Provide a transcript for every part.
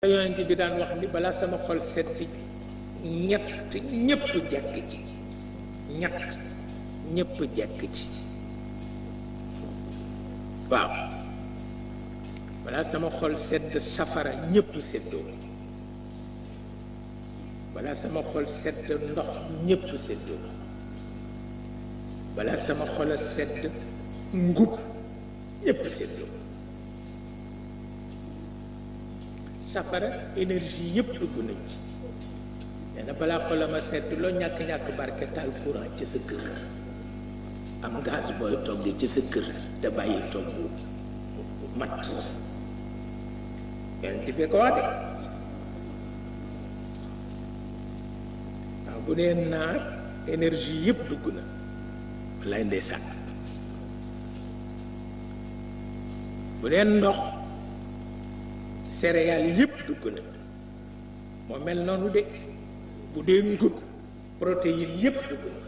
yonent bi daan wax ni balaa sama xol set ci ñett ñëpp jekk ci ñett ñëpp jekk ci waaw balaa sama xol sedd safara ñëpp seddoo balaa sama xol sedd ndox ñëpp seddoo balaa sama xol sedd ngub ñëpp seddoo safara énergie yëpp dugg nañ ci nee na balaa xolama sedd loo ñàkk-ñàkk barke taal courant ci sa kër am gaz booy togg ci sa kër te bàyyi togg mat yonent bi ko wax de waaw bu dee naar énergie yëpp dugg na wallaay ndeysaan bu dee ndox céréales yëpp dugg na moo mel noonu de bu dee ngub protéines yëpp dugg na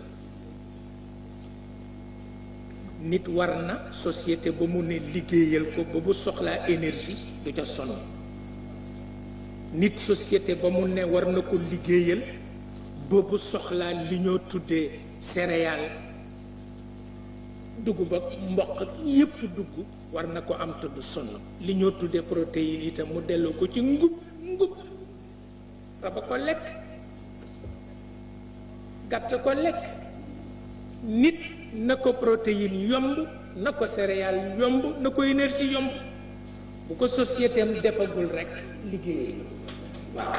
nit war na société ba mu ne liggéeyal ko ba bu soxlaa énergie du ca sonn nit société ba mu ne war na ko liggéeyal ba bu soxlaa li ñoo tuddee céréales dugub ak mboq yépp dugg war na ko am tudd sonn li ñoo tuddee protéines itam mu delloo ko ci ngub raba ko lekk gàtt ko lekk nit na ko protéine yomb na ko céréales yomb na ko énergie yomb bu ko société am defagul rekk liggéey waaw